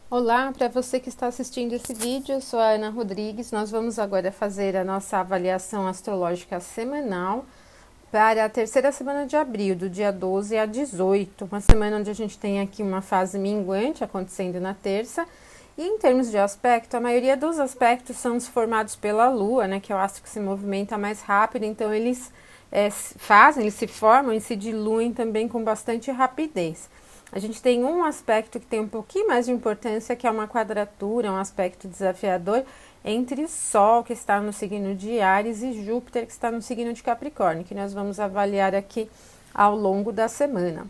Olá, para você que está assistindo esse vídeo, eu sou a Ana Rodrigues. Nós vamos agora fazer a nossa avaliação astrológica semanal para a terceira semana de abril, do dia 12 a 18, uma semana onde a gente tem aqui uma fase minguante acontecendo na terça. E em termos de aspecto, a maioria dos aspectos são formados pela Lua, né, que é o astro que se movimenta mais rápido, então eles eles se formam e se diluem também com bastante rapidez. A gente tem um aspecto que tem um pouquinho mais de importância, que é uma quadratura, um aspecto desafiador entre o Sol, que está no signo de Áries, e Júpiter, que está no signo de Capricórnio, que nós vamos avaliar aqui ao longo da semana.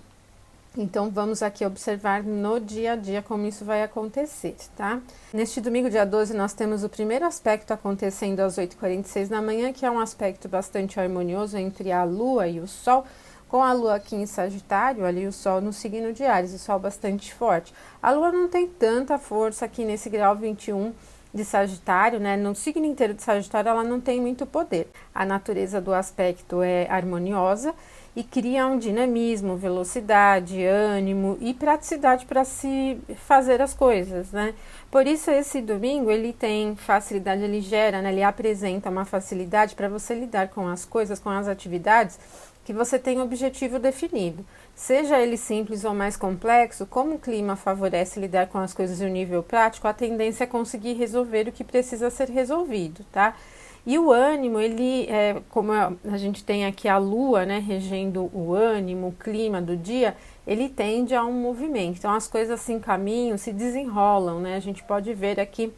Então, vamos aqui observar no dia a dia como isso vai acontecer, tá? Neste domingo, dia 12, nós temos o primeiro aspecto acontecendo às 8h46 da manhã, que é um aspecto bastante harmonioso entre a Lua e o Sol, com a Lua aqui em Sagitário, ali o Sol no signo de Áries, o Sol bastante forte. A Lua não tem tanta força aqui nesse grau 21 de Sagitário, né? No signo inteiro de Sagitário ela não tem muito poder. A natureza do aspecto é harmoniosa e cria um dinamismo, velocidade, ânimo e praticidade para se fazer as coisas, né? Por isso esse domingo ele tem facilidade, ele gera, né? Ele apresenta uma facilidade para você lidar com as coisas, com as atividades que você tem um objetivo definido. Seja ele simples ou mais complexo, como o clima favorece lidar com as coisas em um nível prático, a tendência é conseguir resolver o que precisa ser resolvido, tá? E o ânimo, ele, como a gente tem aqui a Lua, né, regendo o ânimo, o clima do dia, ele tende a um movimento. Então, as coisas se encaminham, se desenrolam, né? A gente pode ver aqui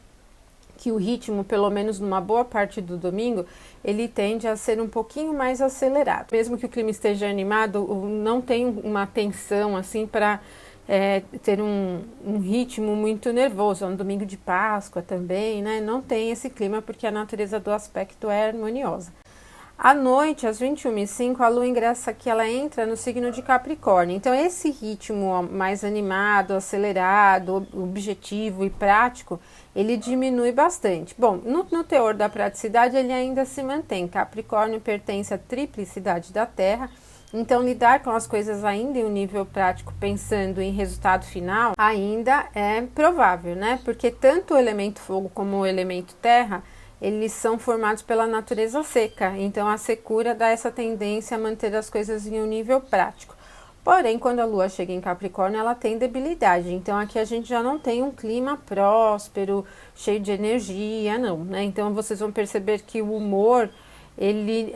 que o ritmo, pelo menos numa boa parte do domingo, ele tende a ser um pouquinho mais acelerado. Mesmo que o clima esteja animado, não tem uma tensão assim para ter um ritmo muito nervoso. É um domingo de Páscoa também, né? Não tem esse clima porque a natureza do aspecto é harmoniosa. À noite, às 21h05, a Lua ingressa aqui, ela entra no signo de Capricórnio. Então, esse ritmo mais animado, acelerado, objetivo e prático, ele diminui bastante. Bom, no teor da praticidade, ele ainda se mantém. Capricórnio pertence à triplicidade da Terra, então lidar com as coisas ainda em um nível prático, pensando em resultado final, ainda é provável, né? Porque tanto o elemento fogo como o elemento terra, eles são formados pela natureza seca, então a secura dá essa tendência a manter as coisas em um nível prático. Porém, quando a Lua chega em Capricórnio, ela tem debilidade, então aqui a gente já não tem um clima próspero, cheio de energia, não, né? Então vocês vão perceber que o humor, ele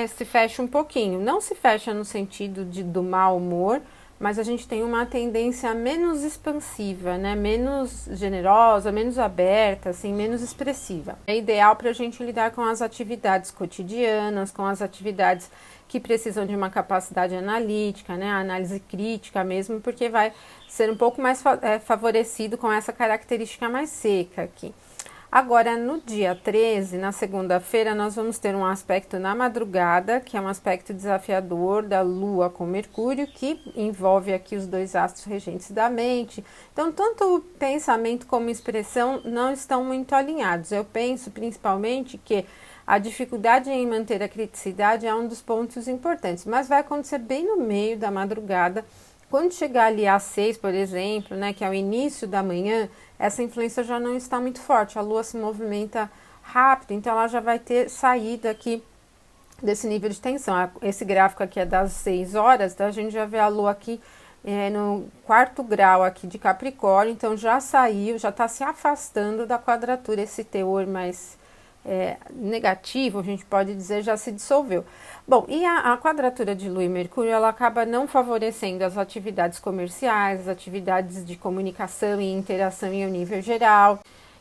se fecha um pouquinho, não se fecha no sentido do mau humor, mas a gente tem uma tendência menos expansiva, né? Menos generosa, menos aberta, assim, menos expressiva. É ideal para a gente lidar com as atividades cotidianas, com as atividades que precisam de uma capacidade analítica, né? A análise crítica mesmo, porque vai ser um pouco mais favorecido com essa característica mais seca aqui. Agora, no dia 13, na segunda-feira, nós vamos ter um aspecto na madrugada, que é um aspecto desafiador da Lua com Mercúrio, que envolve aqui os dois astros regentes da mente. Então, tanto o pensamento como a expressão não estão muito alinhados. Eu penso, principalmente, que a dificuldade em manter a criticidade é um dos pontos importantes, mas vai acontecer bem no meio da madrugada. Quando chegar ali às 6, por exemplo, né, que é o início da manhã, essa influência já não está muito forte. A Lua se movimenta rápido, então ela já vai ter saído aqui desse nível de tensão. Esse gráfico aqui é das 6 horas, então a gente já vê a Lua aqui no quarto grau aqui de Capricórnio, então já saiu, já está se afastando da quadratura, esse teor mais negativo, a gente pode dizer, já se dissolveu. Bom, e a quadratura de Lua e Mercúrio, ela acaba não favorecendo as atividades comerciais, as atividades de comunicação e interação em um nível geral.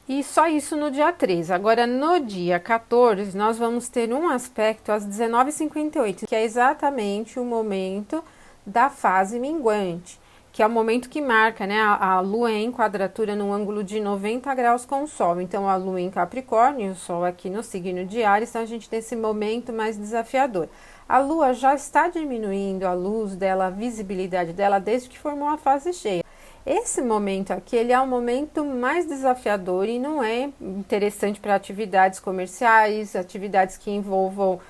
E só isso no dia 13. Agora, no dia 14, nós vamos ter um aspecto às 19h58, que é exatamente o momento da fase minguante, que é o momento que marca, né, a Lua em quadratura num ângulo de 90 graus com o Sol. Então, a Lua em Capricórnio e o Sol aqui no signo de Áries, então a gente tem esse momento mais desafiador. A Lua já está diminuindo a luz dela, a visibilidade dela, desde que formou a fase cheia. Esse momento aqui, ele é um momento mais desafiador e não é interessante para atividades comerciais, atividades que envolvam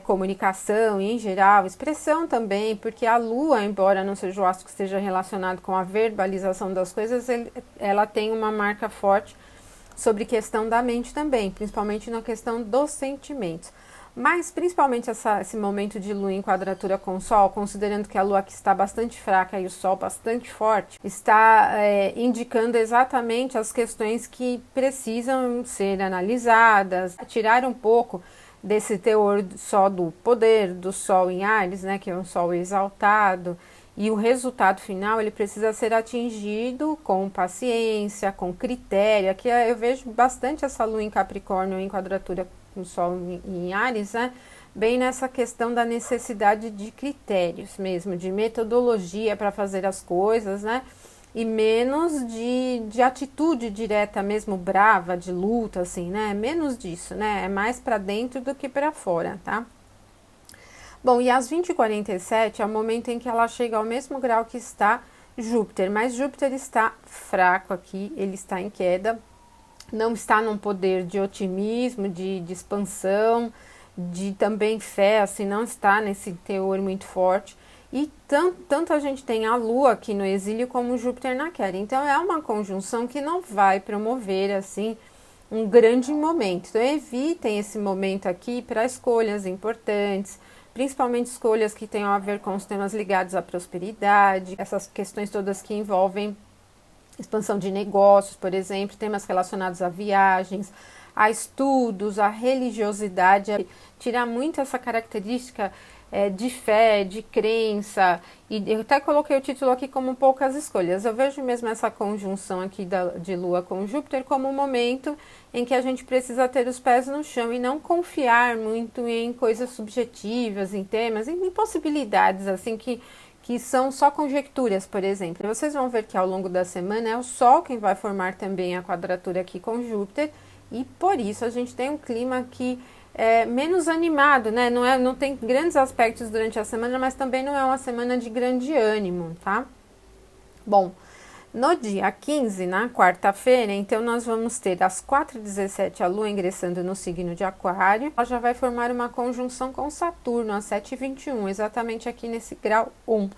comunicação e, em geral, expressão também, porque a Lua, embora não seja o astro que esteja relacionado com a verbalização das coisas, ela tem uma marca forte sobre questão da mente também, principalmente na questão dos sentimentos. Mas, principalmente esse momento de Lua em quadratura com o Sol, considerando que a Lua aqui está bastante fraca e o Sol bastante forte, está indicando exatamente as questões que precisam ser analisadas, tirar um pouco desse teor só do poder do Sol em Áries, né, que é um Sol exaltado, e o resultado final ele precisa ser atingido com paciência, com critério. Aqui eu vejo bastante essa Lua em Capricórnio em quadratura com o Sol em Áries, né? Bem nessa questão da necessidade de critérios mesmo, de metodologia para fazer as coisas, né? E menos de atitude direta mesmo, brava, de luta, assim, né? Menos disso, né? É mais para dentro do que para fora, tá? Bom, e às 20h47 é o momento em que ela chega ao mesmo grau que está Júpiter, mas Júpiter está fraco aqui, ele está em queda, não está num poder de otimismo, de expansão, de também fé, assim, não está nesse teor muito forte. E tanto a gente tem a Lua aqui no exílio como Júpiter na queda. Então é uma conjunção que não vai promover, assim, um grande momento. Então evitem esse momento aqui para escolhas importantes, principalmente escolhas que tenham a ver com os temas ligados à prosperidade, essas questões todas que envolvem expansão de negócios, por exemplo, temas relacionados a viagens, a estudos, a religiosidade, tirar muito essa característica de fé, de crença, e eu até coloquei o título aqui como poucas escolhas. Eu vejo mesmo essa conjunção aqui de Lua com Júpiter como um momento em que a gente precisa ter os pés no chão e não confiar muito em coisas subjetivas, em temas, em possibilidades assim que são só conjecturas, por exemplo. Vocês vão ver que ao longo da semana é o Sol quem vai formar também a quadratura aqui com Júpiter, e por isso a gente tem um clima aqui menos animado, né? Não tem grandes aspectos durante a semana, mas também não é uma semana de grande ânimo, tá? Bom, no dia 15, na quarta-feira, então nós vamos ter às 4h17 a Lua ingressando no signo de Aquário. Ela já vai formar uma conjunção com Saturno às 7h21, exatamente aqui nesse grau 1.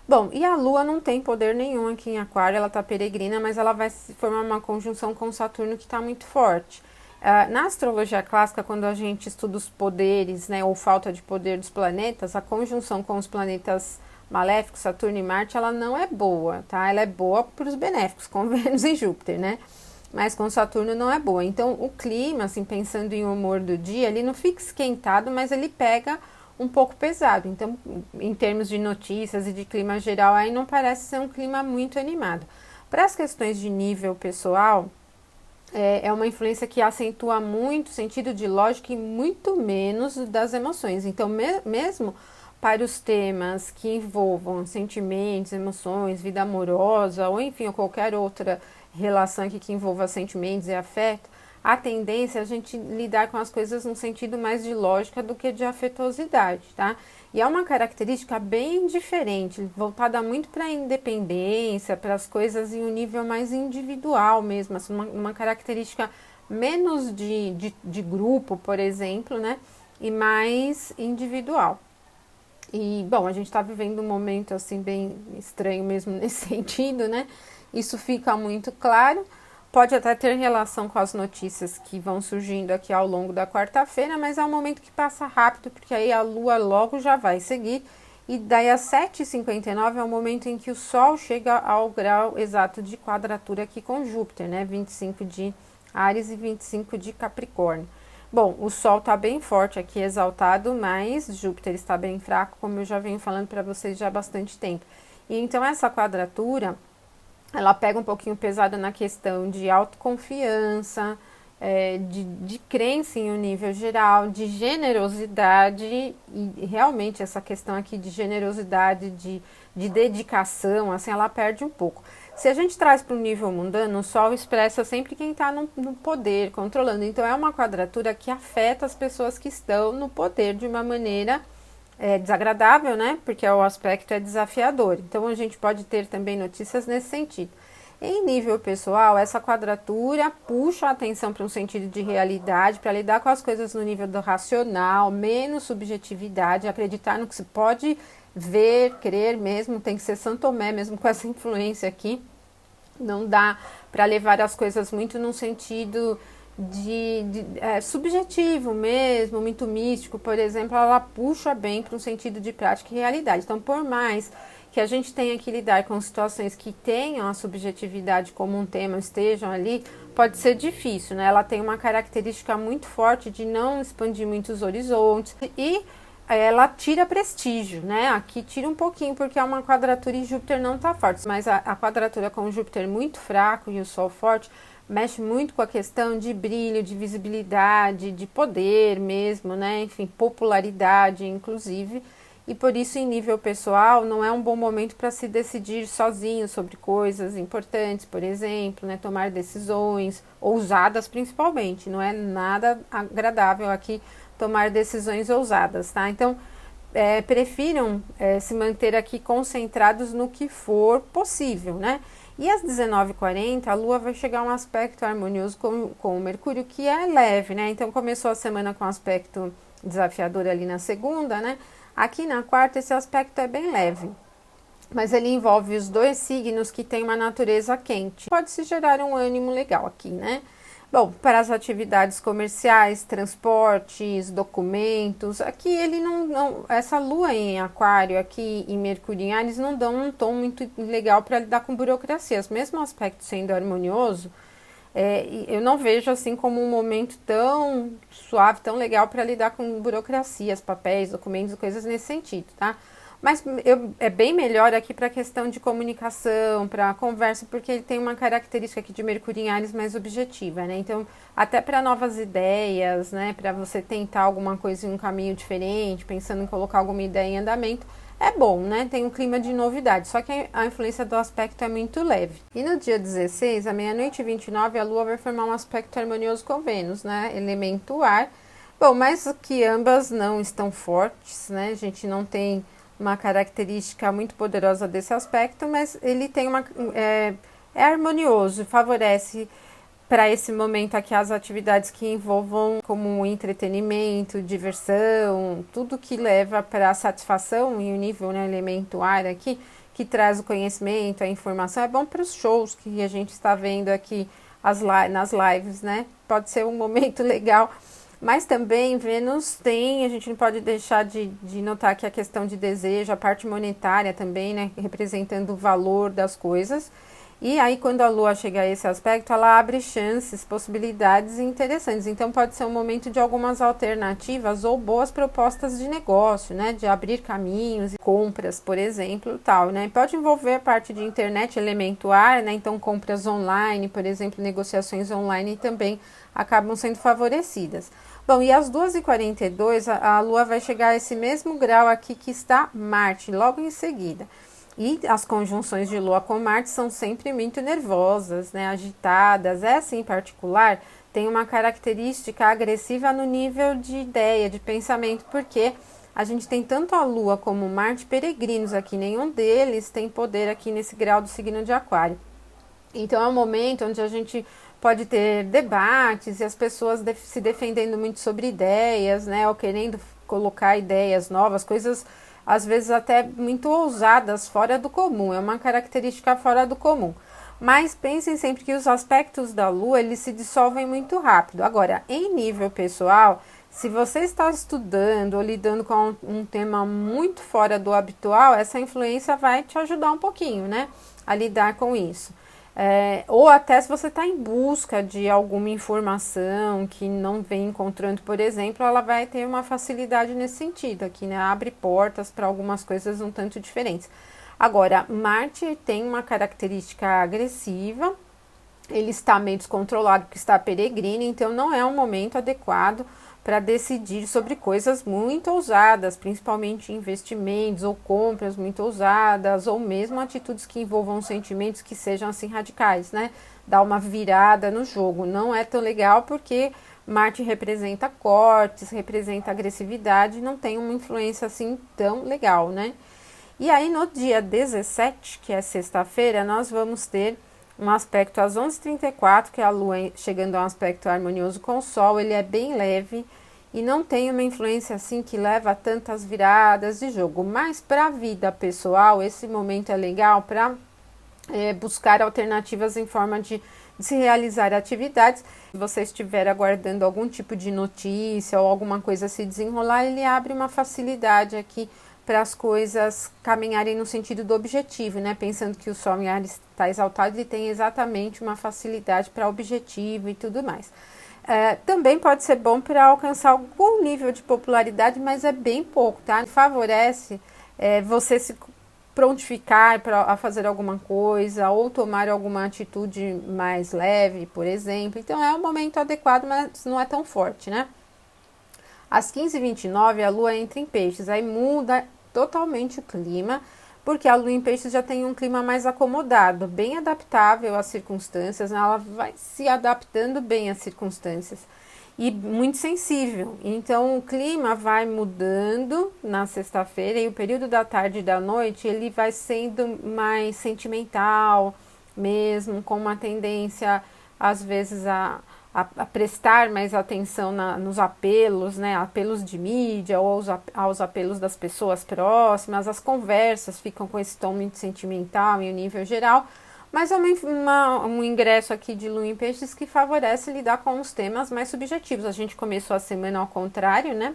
Bom, e a Lua não tem poder nenhum aqui em Aquário, ela tá peregrina, mas ela vai formar uma conjunção com Saturno que está muito forte. Na astrologia clássica, quando a gente estuda os poderes, né, ou falta de poder dos planetas, a conjunção com os planetas maléficos, Saturno e Marte, ela não é boa, tá? Ela é boa para os benéficos, com Vênus e Júpiter, né? Mas com Saturno não é boa. Então, o clima, assim, pensando em humor do dia, ele não fica esquentado, mas ele pega um pouco pesado. Então, em termos de notícias e de clima geral, aí não parece ser um clima muito animado. Para as questões de nível pessoal, é uma influência que acentua muito o sentido de lógica e muito menos das emoções. Então, mesmo para os temas que envolvam sentimentos, emoções, vida amorosa, ou enfim, ou qualquer outra relação aqui que envolva sentimentos e afeto, a tendência é a gente lidar com as coisas num sentido mais de lógica do que de afetuosidade, tá? E é uma característica bem diferente, voltada muito para a independência, para as coisas em um nível mais individual mesmo, assim, uma característica menos de grupo, por exemplo, né? E mais individual. E, bom, a gente está vivendo um momento, assim, bem estranho mesmo nesse sentido, né? Isso fica muito claro. Pode até ter relação com as notícias que vão surgindo aqui ao longo da quarta-feira, mas é um momento que passa rápido, porque aí a Lua logo já vai seguir. E daí às 7h59 é o momento em que o Sol chega ao grau exato de quadratura aqui com Júpiter, né? 25 de Áries e 25 de Capricórnio. Bom, o Sol está bem forte aqui, exaltado, mas Júpiter está bem fraco, como eu já venho falando para vocês já há bastante tempo. E então essa quadratura, ela pega um pouquinho pesada na questão de autoconfiança, de crença em um nível geral, de generosidade, e realmente essa questão aqui de generosidade, de dedicação, assim, ela perde um pouco. Se a gente traz para o nível mundano, o Sol expressa sempre quem está no poder, controlando. Então, é uma quadratura que afeta as pessoas que estão no poder de uma maneira desagradável, né? Porque o aspecto é desafiador. Então, a gente pode ter também notícias nesse sentido. Em nível pessoal, essa quadratura puxa a atenção para um sentido de realidade, para lidar com as coisas no nível do racional, menos subjetividade, acreditar no que se pode ver, crer mesmo, tem que ser São Tomé mesmo com essa influência aqui. Não dá para levar as coisas muito num sentido subjetivo mesmo, muito místico, por exemplo, ela puxa bem para um sentido de prática e realidade. Então, por mais que a gente tenha que lidar com situações que tenham a subjetividade como um tema, estejam ali, pode ser difícil, né? Ela tem uma característica muito forte de não expandir muitos horizontes e ela tira prestígio, né? Aqui tira um pouquinho porque é uma quadratura e Júpiter não tá forte, mas a quadratura com o Júpiter muito fraco e o Sol forte mexe muito com a questão de brilho, de visibilidade, de poder mesmo, né? Enfim, popularidade, inclusive. E por isso, em nível pessoal, não é um bom momento para se decidir sozinho sobre coisas importantes, por exemplo, né? Tomar decisões ousadas, principalmente. Não é nada agradável aqui tomar decisões ousadas, tá? Então, prefiram se manter aqui concentrados no que for possível, né? E às 19h40, a Lua vai chegar a um aspecto harmonioso com o Mercúrio, que é leve, né? Então, começou a semana com um aspecto desafiador ali na segunda, né? Aqui na quarta, esse aspecto é bem leve, mas ele envolve os dois signos que têm uma natureza quente. Pode se gerar um ânimo legal aqui, né? Bom, para as atividades comerciais, transportes, documentos, aqui ele essa lua em aquário aqui em Mercúrio em Áries não dão um tom muito legal para lidar com burocracias, mesmo o aspecto sendo harmonioso, eu não vejo assim como um momento tão suave, tão legal para lidar com burocracias, papéis, documentos, coisas nesse sentido, tá? Mas é bem melhor aqui para a questão de comunicação, para conversa, porque ele tem uma característica aqui de Mercúrio em Áries mais objetiva, né? Então, até para novas ideias, né? Para você tentar alguma coisa em um caminho diferente, pensando em colocar alguma ideia em andamento, é bom, né? Tem um clima de novidade, só que a influência do aspecto é muito leve. E no dia 16, à meia-noite e 29, a Lua vai formar um aspecto harmonioso com Vênus, né? Elemento ar. Bom, mas que ambas não estão fortes, né? A gente não tem uma característica muito poderosa desse aspecto, mas ele tem é harmonioso, favorece para esse momento aqui as atividades que envolvam como entretenimento, diversão, tudo que leva para a satisfação e o nível, né, elemento ar aqui, que traz o conhecimento, a informação, é bom para os shows que a gente está vendo aqui nas lives, né? Pode ser um momento legal. Mas também Vênus a gente não pode deixar de notar que a questão de desejo, a parte monetária também, né, representando o valor das coisas. E aí, quando a Lua chega a esse aspecto, ela abre chances, possibilidades interessantes. Então, pode ser um momento de algumas alternativas ou boas propostas de negócio, né? De abrir caminhos e compras, por exemplo, tal, né? Pode envolver a parte de internet, elemento ar, né? Então, compras online, por exemplo, negociações online também acabam sendo favorecidas. Bom, e às 2h42, a Lua vai chegar a esse mesmo grau aqui que está Marte, logo em seguida. E as conjunções de Lua com Marte são sempre muito nervosas, né, agitadas. Essa em particular tem uma característica agressiva no nível de ideia, de pensamento, porque a gente tem tanto a Lua como Marte peregrinos aqui, nenhum deles tem poder aqui nesse grau do signo de Aquário. Então é um momento onde a gente pode ter debates e as pessoas se defendendo muito sobre ideias, né, ou querendo colocar ideias novas, coisas às vezes até muito ousadas, fora do comum, é uma característica fora do comum. Mas pensem sempre que os aspectos da Lua, eles se dissolvem muito rápido. Agora, em nível pessoal, se você está estudando ou lidando com um tema muito fora do habitual, essa influência vai te ajudar um pouquinho, né, a lidar com isso. Ou até se você está em busca de alguma informação que não vem encontrando, por exemplo, ela vai ter uma facilidade nesse sentido aqui, né? Abre portas para algumas coisas um tanto diferentes. Agora, Marte tem uma característica agressiva, ele está meio descontrolado porque está peregrino, então não é um momento adequado para decidir sobre coisas muito ousadas, principalmente investimentos ou compras muito ousadas, ou mesmo atitudes que envolvam sentimentos que sejam assim radicais, né? Dar uma virada no jogo. Não é tão legal porque Marte representa cortes, representa agressividade, não tem uma influência assim tão legal, né? E aí no dia 17, que é sexta-feira, nós vamos ter um aspecto às 11h34, que é a Lua chegando a um aspecto harmonioso com o Sol. Ele é bem leve e não tem uma influência assim que leva a tantas viradas de jogo. Mas para a vida pessoal, esse momento é legal para buscar alternativas em forma de se realizar atividades. Se você estiver aguardando algum tipo de notícia ou alguma coisa se desenrolar, ele abre uma facilidade aqui para as coisas caminharem no sentido do objetivo, né? Pensando que o Sol em Áries está exaltado, ele tem exatamente uma facilidade para objetivo e tudo mais. Também pode ser bom para alcançar algum nível de popularidade, mas é bem pouco, tá? Favorece você se prontificar a fazer alguma coisa ou tomar alguma atitude mais leve, por exemplo. Então é um momento adequado, mas não é tão forte, né? Às 15h29 a Lua entra em Peixes, aí muda totalmente o clima, porque a Lua em Peixes já tem um clima mais acomodado, bem adaptável às circunstâncias, né? Ela vai se adaptando bem às circunstâncias e muito sensível. Então o clima vai mudando na sexta-feira e o período da tarde e da noite ele vai sendo mais sentimental mesmo, com uma tendência às vezes a prestar mais atenção nos apelos, né, apelos de mídia ou aos apelos das pessoas próximas. As conversas ficam com esse tom muito sentimental em um nível geral, mas é um ingresso aqui de Lua em Peixes que favorece lidar com os temas mais subjetivos. A gente começou a semana ao contrário, né,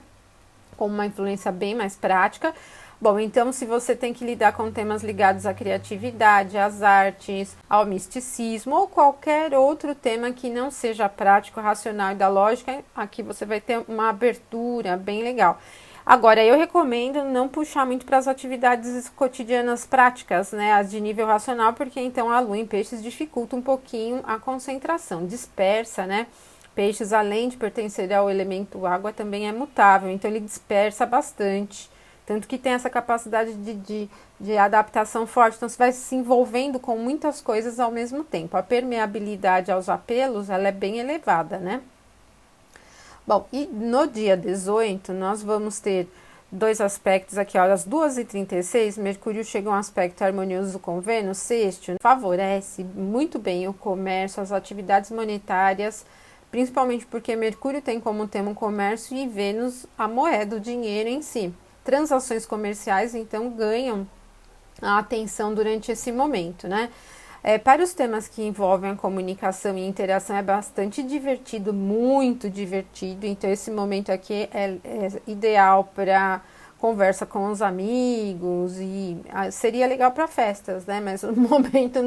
com uma influência bem mais prática. Bom, então se você tem que lidar com temas ligados à criatividade, às artes, ao misticismo ou qualquer outro tema que não seja prático, racional e da lógica, aqui você vai ter uma abertura bem legal. Agora, eu recomendo não puxar muito para as atividades cotidianas práticas, né, as de nível racional, porque então a Lua em Peixes dificulta um pouquinho a concentração, dispersa, né? Peixes, além de pertencer ao elemento água, também é mutável, então ele dispersa bastante. Tanto que tem essa capacidade de adaptação forte, então você vai se envolvendo com muitas coisas ao mesmo tempo. A permeabilidade aos apelos, ela é bem elevada, né? Bom, e no dia 18, nós vamos ter dois aspectos aqui, ó, às 2h36, Mercúrio chega a um aspecto harmonioso com Vênus, sextil, favorece muito bem o comércio, as atividades monetárias, principalmente porque Mercúrio tem como tema o comércio e Vênus a moeda, o dinheiro em si. Transações comerciais, então, ganham a atenção durante esse momento, né? Para os temas que envolvem a comunicação e interação é bastante divertido, muito divertido, então esse momento aqui é ideal para conversa com os amigos e seria legal para festas, né? Mas o momento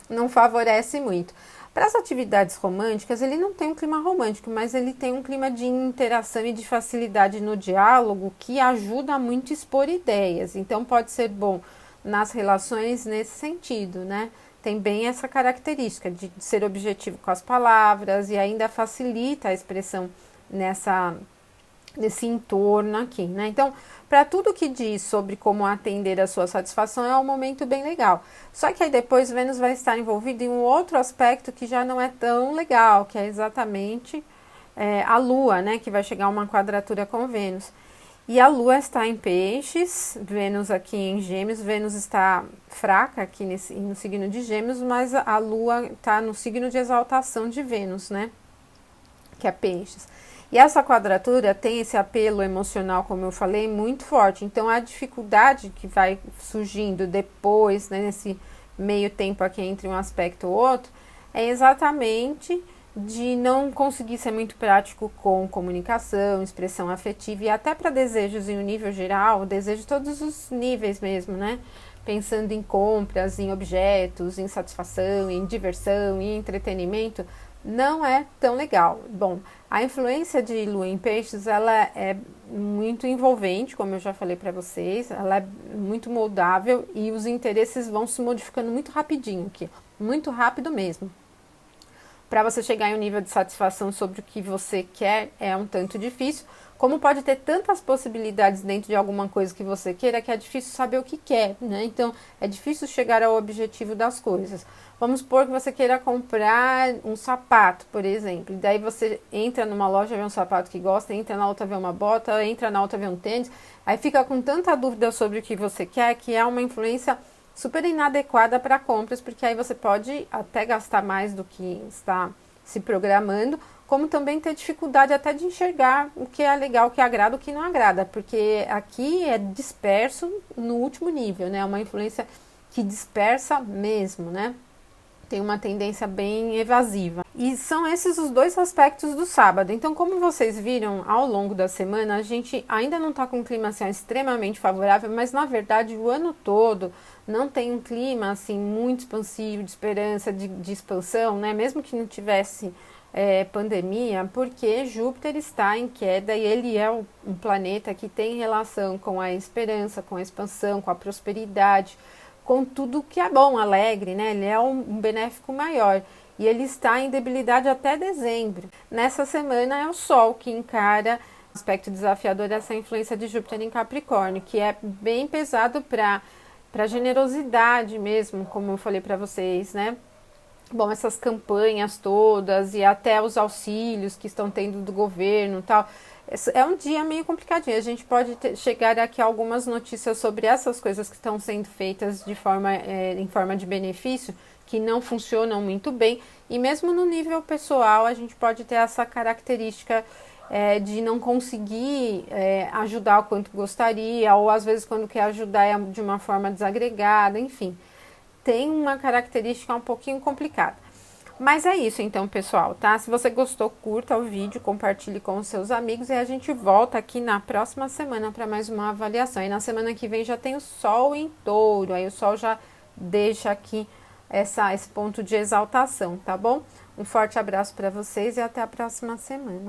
não favorece muito. Para as atividades românticas, ele não tem um clima romântico, mas ele tem um clima de interação e de facilidade no diálogo que ajuda muito a expor ideias. Então, pode ser bom nas relações nesse sentido, né? Tem bem essa característica de ser objetivo com as palavras e ainda facilita a expressão nesse entorno aqui, né? Então, para tudo que diz sobre como atender a sua satisfação é um momento bem legal. Só que aí depois Vênus vai estar envolvido em um outro aspecto que já não é tão legal, que é exatamente a Lua, né? Que vai chegar a uma quadratura com Vênus. E a Lua está em Peixes, Vênus aqui em Gêmeos. Vênus está fraca aqui no signo de Gêmeos, mas a Lua está no signo de exaltação de Vênus, né? Que é Peixes. E essa quadratura tem esse apelo emocional, como eu falei, muito forte. Então, a dificuldade que vai surgindo depois, né, nesse meio tempo aqui entre um aspecto e outro, é exatamente de não conseguir ser muito prático com comunicação, expressão afetiva e até para desejos em um nível geral, desejo de todos os níveis mesmo, né? Pensando em compras, em objetos, em satisfação, em diversão, em entretenimento, não é tão legal. Bom, a influência de Lua em Peixes, ela é muito envolvente, como eu já falei para vocês, ela é muito moldável e os interesses vão se modificando muito rapidinho aqui, muito rápido mesmo. Para você chegar em um nível de satisfação sobre o que você quer é um tanto difícil, como pode ter tantas possibilidades dentro de alguma coisa que você queira que é difícil saber o que quer, né? Então, é difícil chegar ao objetivo das coisas. Vamos supor que você queira comprar um sapato, por exemplo, e daí você entra numa loja, vê um sapato que gosta, entra na outra, vê uma bota, entra na outra, vê um tênis, aí fica com tanta dúvida sobre o que você quer, que é uma influência super inadequada para compras, porque aí você pode até gastar mais do que está se programando, como também ter dificuldade até de enxergar o que é legal, o que agrada, o que não agrada, porque aqui é disperso no último nível, né? Uma influência que dispersa mesmo, né? Tem uma tendência bem evasiva. E são esses os dois aspectos do sábado. Então, como vocês viram ao longo da semana, a gente ainda não está com um clima assim, extremamente favorável, mas na verdade o ano todo não tem um clima assim muito expansivo, de esperança, de expansão, né? Mesmo que não tivesse pandemia, porque Júpiter está em queda e ele é um planeta que tem relação com a esperança, com a expansão, com a prosperidade, com tudo que é bom, alegre, né? Ele é um benéfico maior e ele está em debilidade até dezembro. Nessa semana é o Sol que encara um aspecto desafiador dessa influência de Júpiter em Capricórnio, que é bem pesado para generosidade mesmo, como eu falei para vocês, né? Bom, essas campanhas todas e até os auxílios que estão tendo do governo e tal. É um dia meio complicadinho. A gente pode chegar aqui a algumas notícias sobre essas coisas que estão sendo feitas em forma de benefício, que não funcionam muito bem. E mesmo no nível pessoal, a gente pode ter essa característica de não conseguir ajudar o quanto gostaria, ou às vezes quando quer ajudar é de uma forma desagregada, enfim. Tem uma característica um pouquinho complicada. Mas é isso então, pessoal, tá? Se você gostou, curta o vídeo, compartilhe com os seus amigos e a gente volta aqui na próxima semana para mais uma avaliação. E na semana que vem já tem o Sol em Touro, aí o Sol já deixa aqui esse ponto de exaltação, tá bom? Um forte abraço para vocês e até a próxima semana.